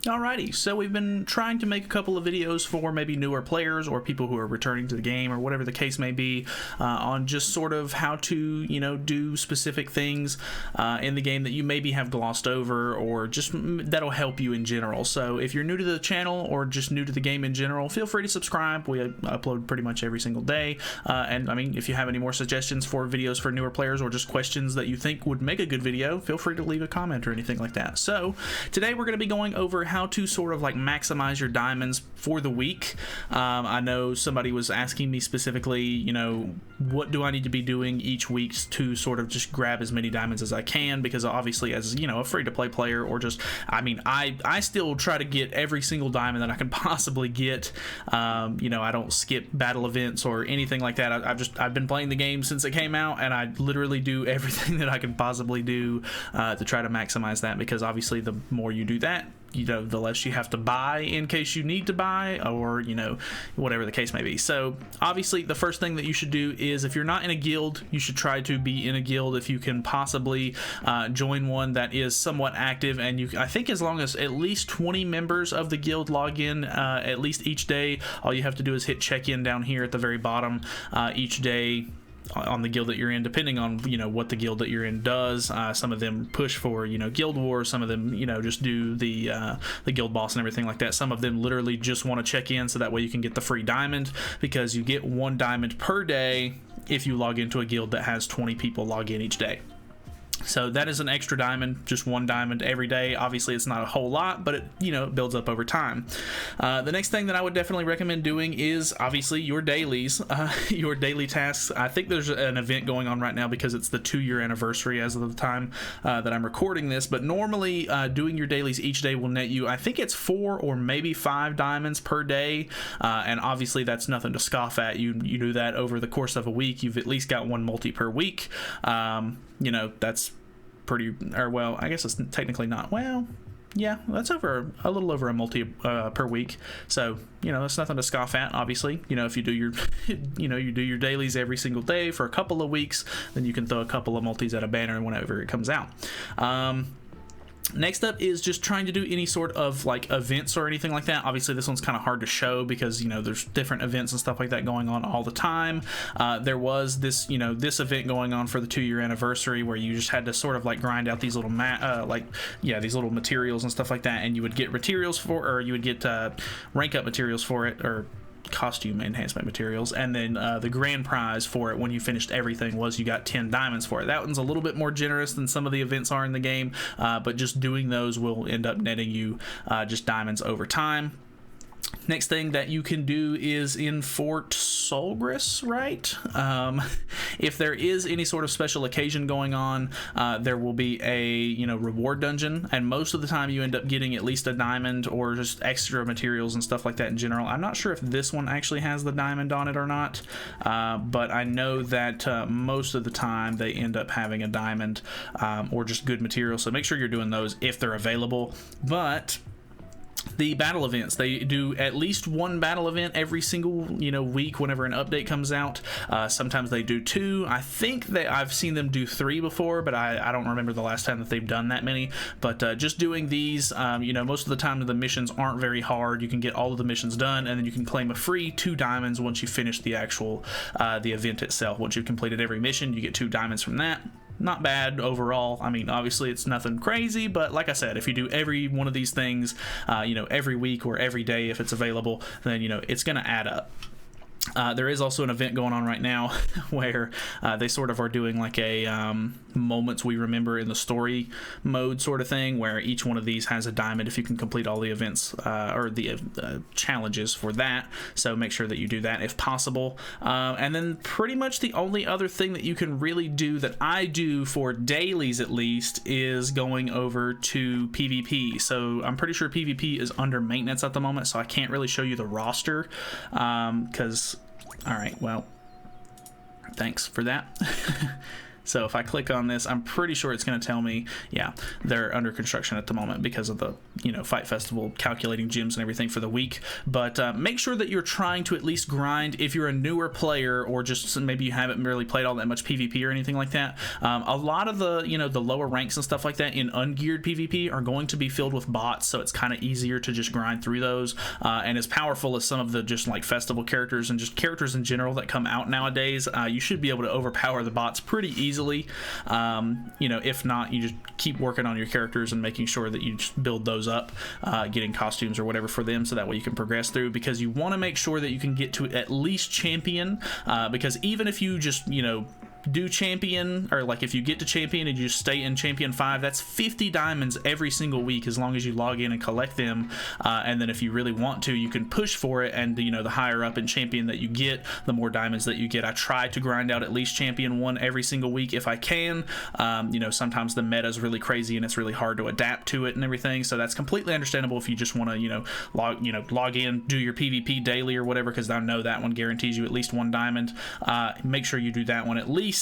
Alrighty, so we've been trying to make a couple of videos for maybe newer players or people who are returning to the game or whatever the case may be, on just sort of how to, do specific things in the game that you maybe have glossed over, or just that'll help you in general. So if you're new to the channel or just new to the game in general, feel free to subscribe. We upload pretty much every single day, and I mean, if you have any more suggestions for videos for newer players or just questions that you think would make a good video, feel free to leave a comment or anything like that. So today we're going to be going over how to sort of like maximize your diamonds for the week. I know somebody was asking me specifically, what do I need to be doing each week to sort of just grab as many diamonds as I can, because obviously as a free-to-play player, or just, I still try to get every single diamond that I can possibly get. I don't skip battle events or anything like that. I've been playing the game since it came out, and I literally do everything that I can possibly do to try to maximize that, because obviously the more you do that, the less you have to buy in case you need to buy, or whatever the case may be. So obviously the first thing that you should do is, if you're not in a guild, you should try to be in a guild if you can possibly join one that is somewhat active. And I think as long as at least 20 members of the guild log in at least each day, all you have to do is hit check-in down here at the very bottom each day on the guild that you're in, depending on what the guild that you're in does. Some of them push for guild wars, some of them just do the guild boss and everything like that. Some of them literally just want to check in so that way you can get the free diamond, because you get 1 diamond per day if you log into a guild that has 20 people log in each day. So that is an extra diamond, just 1 diamond every day. Obviously it's not a whole lot, but it builds up over time. The next thing that I would definitely recommend doing is obviously your dailies, your daily tasks. I think there's an event going on right now because it's the 2-year anniversary as of the time that I'm recording this, but normally doing your dailies each day will net you, I think it's 4 or maybe 5 diamonds per day, and obviously that's nothing to scoff at. You do that over the course of a week, you've at least got 1 multi per week. That's pretty, or well, I guess it's technically not, well, yeah, that's a little over a multi per week. So that's nothing to scoff at. Obviously, if you do your you do your dailies every single day for a couple of weeks, then you can throw a couple of multis at a banner whenever it comes out. Next up is just trying to do any sort of like events or anything like that. Obviously this one's kind of hard to show because there's different events and stuff like that going on all the time. There was this this event going on for the 2-year anniversary where you just had to sort of like grind out these little these little materials and stuff like that, and you would get materials for, or you would get rank up materials for it, or costume enhancement materials, and then the grand prize for it when you finished everything was you got 10 diamonds for it. That one's a little bit more generous than some of the events are in the game, but just doing those will end up netting you just diamonds over time. Next thing that you can do is in Fort Sawgrass, right? If there is any sort of special occasion going on, there will be a reward dungeon, and most of the time you end up getting at least a diamond or just extra materials and stuff like that in general. I'm not sure if this one actually has the diamond on it or not, but I know that most of the time they end up having a diamond or just good material, so make sure you're doing those if they're available. But the battle events, they do at least 1 battle event every single week whenever an update comes out. Sometimes they do 2. I think that I've seen them do 3 before, but I don't remember the last time that they've done that many. But just doing these, most of the time the missions aren't very hard. You can get all of the missions done, and then you can claim a free 2 diamonds once you finish the actual the event itself. Once you've completed every mission, you get 2 diamonds from that. Not bad overall. I mean, obviously it's nothing crazy, but like I said, if you do every one of these things every week or every day if it's available, then it's gonna add up. There is also an event going on right now where they sort of are doing like a moments we remember in the story mode sort of thing, where each one of these has a diamond if you can complete all the events or the challenges for that. So make sure that you do that if possible. And then pretty much the only other thing that you can really do, that I do for dailies at least, is going over to PvP. So I'm pretty sure PvP is under maintenance at the moment, so I can't really show you the roster because all right, well, thanks for that. So if I click on this, I'm pretty sure it's going to tell me, yeah, they're under construction at the moment because of the, you know, Fight Festival calculating gems and everything for the week. But make sure that you're trying to at least grind if you're a newer player, or just maybe you haven't really played all that much PvP or anything like that. A lot of the, you know, the lower ranks and stuff like that in ungeared PvP are going to be filled with bots, so it's kind of easier to just grind through those. And as powerful as some of the just like festival characters and just characters in general that come out nowadays, you should be able to overpower the bots pretty easily. You know, if not, you just keep working on your characters and making sure that you just build those up, getting costumes or whatever for them, so that way you can progress through, because you want to make sure that you can get to at least champion, because even if you just, you know, do champion, or like if you get to champion and you just stay in champion 5, that's 50 diamonds every single week, as long as you log in and collect them. And then if you really want to, you can push for it, and you know, the higher up in champion that you get, the more diamonds that you get. I try to grind out at least champion 1 every single week if I can. You know, sometimes the meta is really crazy and it's really hard to adapt to it and everything, so that's completely understandable if you just want to, you know, log in, do your PvP daily or whatever, because I know that one guarantees you at least 1 diamond. Make sure you do that one at least.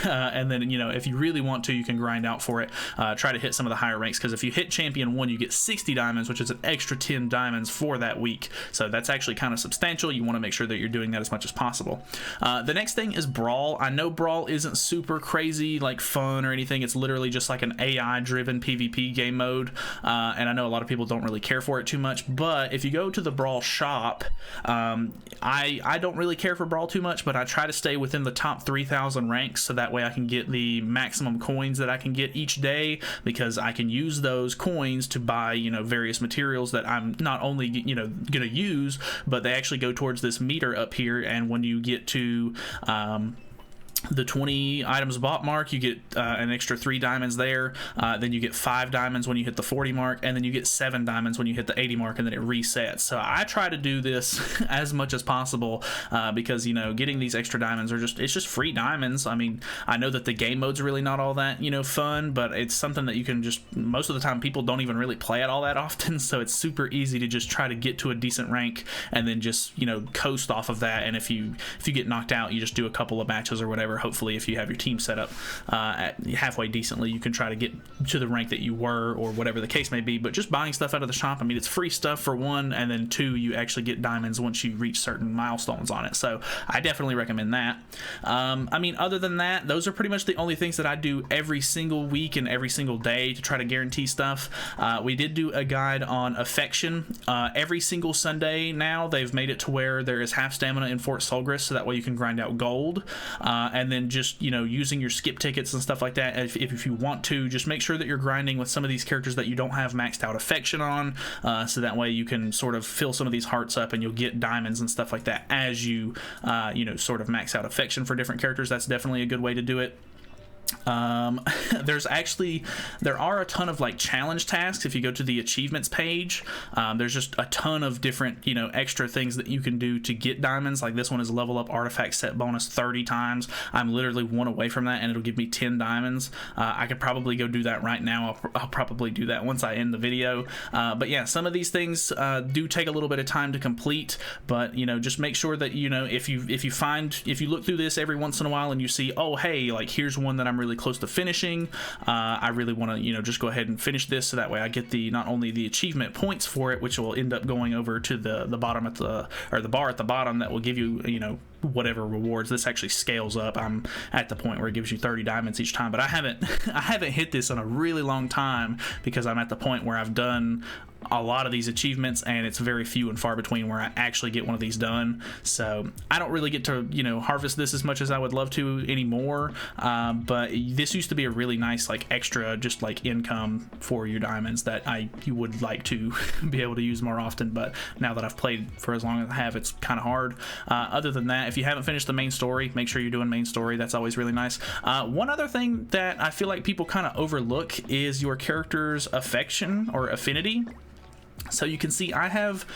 And then, you know, if you really want to, you can grind out for it. Try to hit some of the higher ranks, because if you hit champion 1, you get 60 diamonds, which is an extra 10 diamonds for that week, so that's actually kind of substantial. You want to make sure that you're doing that as much as possible. The next thing is Brawl. I know Brawl isn't super crazy like fun or anything. It's literally just like an AI driven PvP game mode, and I know a lot of people don't really care for it too much, but if you go to the Brawl shop, I don't really care for Brawl too much, but I try to stay within the top 3,000 ranks, so that way I can get the maximum coins that I can get each day, because I can use those coins to buy, you know, various materials that I'm not only, you know, gonna use, but they actually go towards this meter up here. And when you get to the 20 items bought mark, you get an extra 3 diamonds there. Then you get 5 diamonds when you hit the 40 mark, and then you get 7 diamonds when you hit the 80 mark, and then it resets. So I try to do this as much as possible, because, you know, getting these extra diamonds are just, it's just free diamonds. I mean, I know that the game mode's really not all that, you know, fun, but it's something that you can just, most of the time people don't even really play it all that often, so it's super easy to just try to get to a decent rank and then just, you know, coast off of that. And if you get knocked out, you just do a couple of matches or whatever. Hopefully, if you have your team set up at halfway decently, you can try to get to the rank that you were, or whatever the case may be. But just buying stuff out of the shop, I mean, it's free stuff for 1, and then 2, you actually get diamonds once you reach certain milestones on it. So I definitely recommend that. I mean, other than that, those are pretty much the only things that I do every single week and every single day to try to guarantee stuff. We did do a guide on affection. Every single Sunday now, they've made it to where there is half stamina in Fort Sawgrass, so that way you can grind out gold. And then just, you know, using your skip tickets and stuff like that, if you want to, just make sure that you're grinding with some of these characters that you don't have maxed out affection on, so that way you can sort of fill some of these hearts up, and you'll get diamonds and stuff like that as you, you know, sort of max out affection for different characters. That's definitely a good way to do it. There are a ton of like challenge tasks. If you go to the achievements page, there's just a ton of different, you know, extra things that you can do to get diamonds. Like this one is level up artifact set bonus 30 times. I'm literally 1 away from that, and it'll give me 10 diamonds. I could probably go do that right now. I'll probably do that once I end the video. But yeah, some of these things do take a little bit of time to complete, but you know, just make sure that, you know, if you look through this every once in a while and you see, oh hey, like here's one that I'm really close to finishing, I really want to, you know, just go ahead and finish this, so that way I get the, not only the achievement points for it, which will end up going over to the bottom at the, or the bar at the bottom that will give you, you know, whatever rewards. This actually scales up. I'm at the point where it gives you 30 diamonds each time, but I haven't hit this in a really long time, because I'm at the point where I've done a lot of these achievements, and it's very few and far between where I actually get one of these done. So I don't really get to, you know, harvest this as much as I would love to anymore, but this used to be a really nice like extra just like income for your diamonds that you would like to be able to use more often, but now that I've played for as long as I have, it's kind of hard. Other than that, if you haven't finished the main story, make sure you're doing main story. That's always really nice. One other thing that I feel like people kind of overlook is your character's affection or affinity. So you can see I have,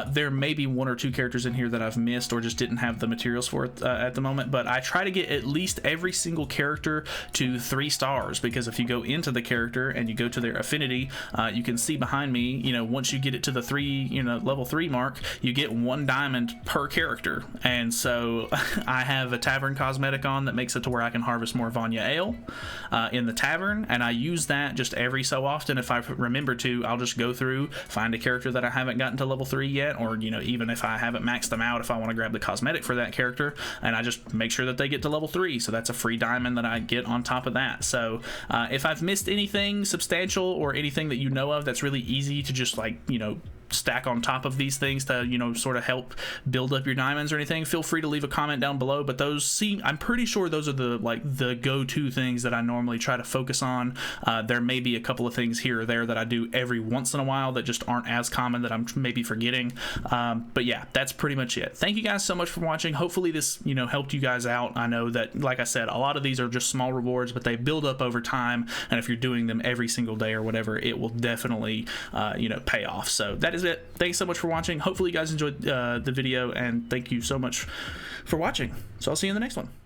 there may be 1 or 2 characters in here that I've missed or just didn't have the materials for it at the moment, but I try to get at least every single character to 3 stars, because if you go into the character and you go to their affinity, you can see behind me, you know, once you get it to the 3, you know, level 3 mark, you get 1 diamond per character. And so I have a tavern cosmetic on that makes it to where I can harvest more Vanya ale in the tavern, and I use that just every so often. If I remember to, I'll just go through, find a character that I haven't gotten to level 3 yet, or, you know, even if I haven't maxed them out, if I want to grab the cosmetic for that character, and I just make sure that they get to level 3, so that's a free diamond that I get on top of that. So if I've missed anything substantial or anything that you know of that's really easy to just, like, you know, stack on top of these things to, you know, sort of help build up your diamonds or anything, feel free to leave a comment down below. But those seem, I'm pretty sure those are the, like, the go-to things that I normally try to focus on. There may be a couple of things here or there that I do every once in a while that just aren't as common that I'm maybe forgetting. But yeah, that's pretty much it. Thank you guys so much for watching. Hopefully this, you know, helped you guys out. I know that, like I said, a lot of these are just small rewards, but they build up over time, and if you're doing them every single day or whatever, it will definitely you know, pay off. So that is it. Thanks so much for watching. Hopefully you guys enjoyed the video, and thank you so much for watching. So I'll see you in the next one.